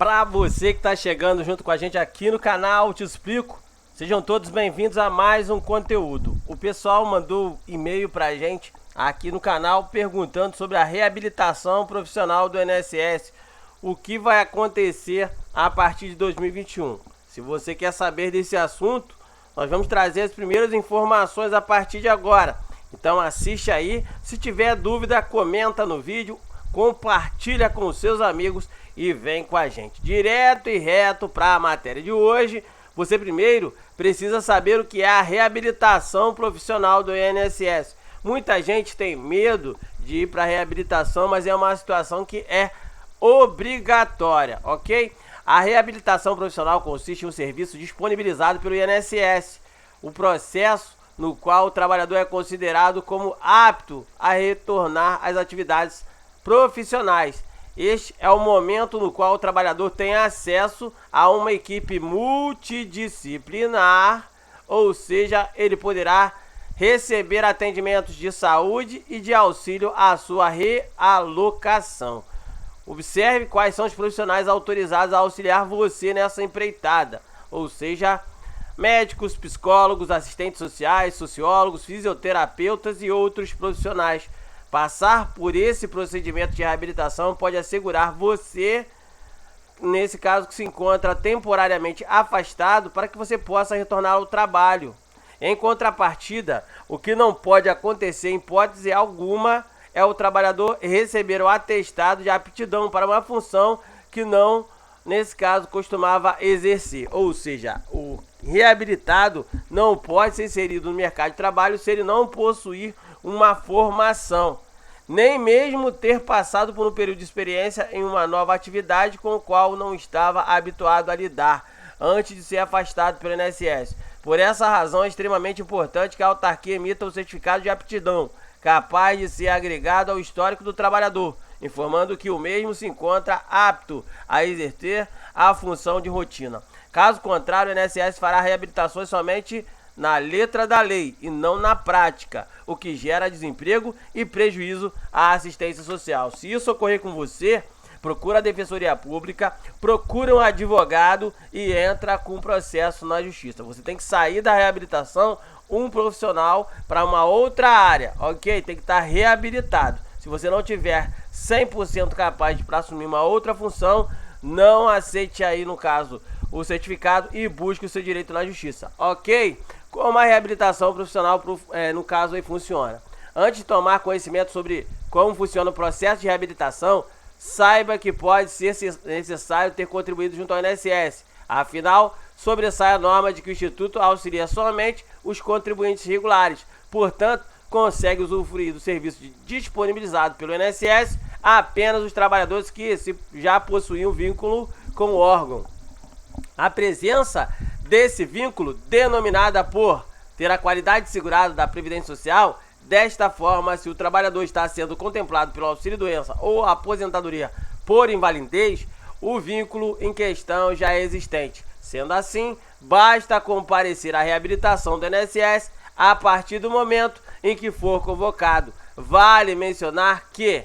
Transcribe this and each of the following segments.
Para você que está chegando junto com a gente aqui no canal Te Explico, sejam todos bem-vindos a mais um conteúdo. O pessoal mandou e-mail para a gente aqui no canal perguntando sobre a reabilitação profissional do INSS, o que vai acontecer a partir de 2021. Se você quer saber desse assunto, nós vamos trazer as primeiras informações a partir de agora. Então assiste aí, se tiver dúvida comenta no vídeo, compartilha com os seus amigos e vem com a gente. Direto e reto para a matéria de hoje. Você primeiro precisa saber o que é a reabilitação profissional do INSS. Muita gente tem medo de ir para a reabilitação, mas é uma situação que é obrigatória, ok? A reabilitação profissional consiste em um serviço disponibilizado pelo INSS. O processo no qual o trabalhador é considerado como apto a retornar às atividades profissionais. Este é o momento no qual o trabalhador tem acesso a uma equipe multidisciplinar, ou seja, ele poderá receber atendimentos de saúde e de auxílio à sua realocação. Observe quais são os profissionais autorizados a auxiliar você nessa empreitada, ou seja, médicos, psicólogos, assistentes sociais, sociólogos, fisioterapeutas e outros profissionais. Passar por esse procedimento de reabilitação pode assegurar você, nesse caso que se encontra temporariamente afastado, para que você possa retornar ao trabalho. Em contrapartida, o que não pode acontecer em hipótese alguma é o trabalhador receber o atestado de aptidão para uma função que não, nesse caso, costumava exercer. Ou seja, o reabilitado não pode ser inserido no mercado de trabalho se ele não possuir uma formação, nem mesmo ter passado por um período de experiência em uma nova atividade com o qual não estava habituado a lidar antes de ser afastado pelo INSS. Por essa razão é extremamente importante que a autarquia emita o certificado de aptidão, capaz de ser agregado ao histórico do trabalhador, informando que o mesmo se encontra apto a exercer a função de rotina. Caso contrário, o INSS fará reabilitações somente na letra da lei e não na prática, o que gera desemprego e prejuízo à assistência social. Se isso ocorrer com você, procura a Defensoria Pública, procura um advogado e entra com processo na justiça. Você tem que sair da reabilitação um profissional para uma outra área, ok? Tem que estar reabilitado. Se você não tiver 100% capaz de assumir uma outra função, não aceite aí, no caso, o certificado e busque o seu direito na justiça, ok? Como a reabilitação profissional, no caso, aí funciona. Antes de tomar conhecimento sobre como funciona o processo de reabilitação, saiba que pode ser necessário ter contribuído junto ao INSS. Afinal, sobressai a norma de que o Instituto auxilia somente os contribuintes regulares. Portanto, consegue usufruir do serviço disponibilizado pelo INSS apenas os trabalhadores que já possuíam vínculo com o órgão. A presença desse vínculo, denominada por ter a qualidade segurada da Previdência Social, desta forma, se o trabalhador está sendo contemplado pelo auxílio-doença ou aposentadoria por invalidez, o vínculo em questão já é existente. Sendo assim, basta comparecer à reabilitação do INSS a partir do momento em que for convocado. Vale mencionar que,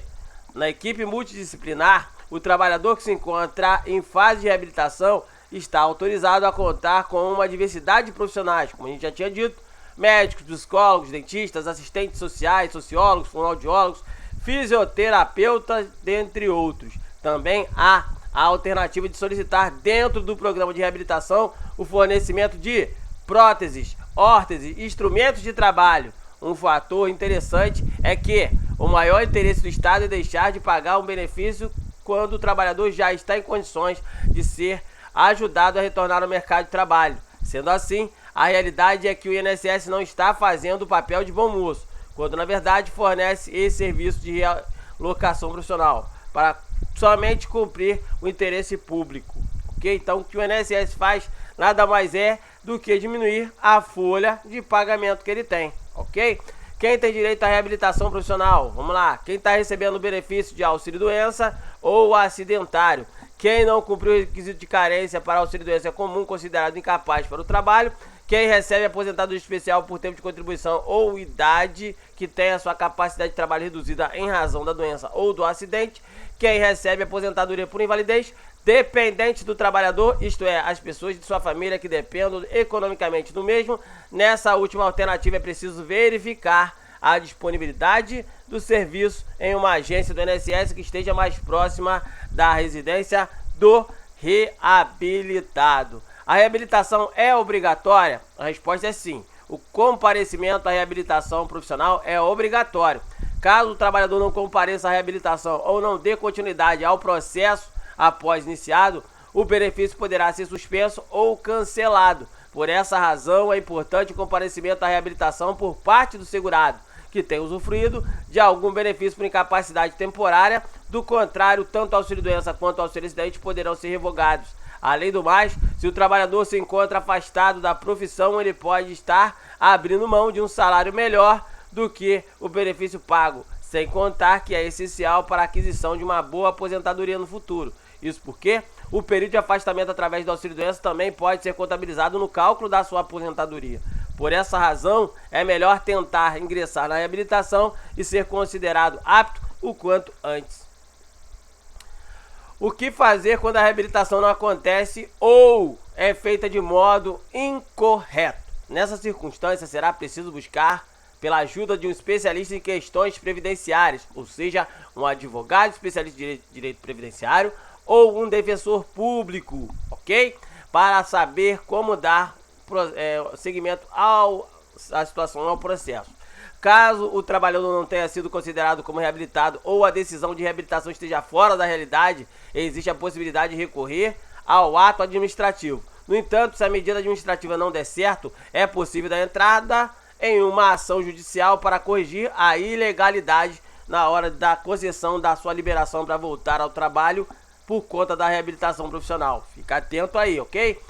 na equipe multidisciplinar, o trabalhador que se encontra em fase de reabilitação está autorizado a contar com uma diversidade de profissionais, como a gente já tinha dito, médicos, psicólogos, dentistas, assistentes sociais, sociólogos, fonoaudiólogos, fisioterapeutas, dentre outros. Também há a alternativa de solicitar dentro do programa de reabilitação o fornecimento de próteses, órteses e instrumentos de trabalho. Um fator interessante é que o maior interesse do Estado é deixar de pagar um benefício quando o trabalhador já está em condições de ser ajudado a retornar ao mercado de trabalho. Sendo assim, a realidade é que o INSS não está fazendo o papel de bom moço, quando na verdade fornece esse serviço de realocação profissional para somente cumprir o interesse público, ok? Então o que o INSS faz nada mais é do que diminuir a folha de pagamento que ele tem, ok? Quem tem direito à reabilitação profissional? Vamos lá, quem está recebendo o benefício de auxílio-doença ou acidentário. Quem não cumpriu o requisito de carência para auxílio-doença comum considerado incapaz para o trabalho. Quem recebe aposentadoria especial por tempo de contribuição ou idade que tenha sua capacidade de trabalho reduzida em razão da doença ou do acidente. Quem recebe aposentadoria por invalidez, dependentes do trabalhador, isto é, as pessoas de sua família que dependam economicamente do mesmo. Nessa última alternativa é preciso verificar a disponibilidade do serviço em uma agência do INSS que esteja mais próxima da residência do reabilitado. A reabilitação é obrigatória? A resposta é sim. O comparecimento à reabilitação profissional é obrigatório. Caso o trabalhador não compareça à reabilitação ou não dê continuidade ao processo após iniciado, o benefício poderá ser suspenso ou cancelado. Por essa razão, é importante o comparecimento à reabilitação por parte do segurado, que tem usufruído de algum benefício por incapacidade temporária. Do contrário, tanto o auxílio-doença quanto o auxílio-acidente poderão ser revogados. Além do mais, se o trabalhador se encontra afastado da profissão, ele pode estar abrindo mão de um salário melhor do que o benefício pago, sem contar que é essencial para a aquisição de uma boa aposentadoria no futuro. Isso porque o período de afastamento através do auxílio-doença também pode ser contabilizado no cálculo da sua aposentadoria. Por essa razão, é melhor tentar ingressar na reabilitação e ser considerado apto o quanto antes. O que fazer quando a reabilitação não acontece ou é feita de modo incorreto? Nessa circunstância, será preciso buscar pela ajuda de um especialista em questões previdenciárias, ou seja, um advogado especialista em direito previdenciário ou um defensor público, ok? Para saber como dar seguimento à situação, ao processo. Caso o trabalhador não tenha sido considerado como reabilitado ou a decisão de reabilitação esteja fora da realidade, existe a possibilidade de recorrer ao ato administrativo. No entanto, se a medida administrativa não der certo, é possível dar entrada em uma ação judicial para corrigir a ilegalidade na hora da concessão da sua liberação para voltar ao trabalho por conta da reabilitação profissional. Fica atento aí, ok?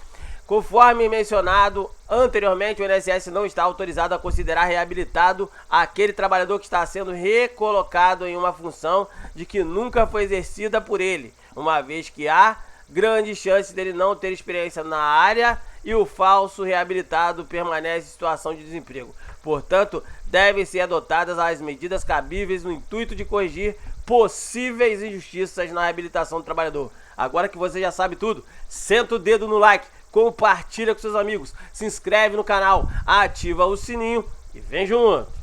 Conforme mencionado anteriormente, o INSS não está autorizado a considerar reabilitado aquele trabalhador que está sendo recolocado em uma função de que nunca foi exercida por ele, uma vez que há grande chance dele não ter experiência na área e o falso reabilitado permanece em situação de desemprego. Portanto, devem ser adotadas as medidas cabíveis no intuito de corrigir possíveis injustiças na reabilitação do trabalhador. Agora que você já sabe tudo, senta o dedo no like, compartilha com seus amigos, se inscreve no canal, ativa o sininho e vem junto!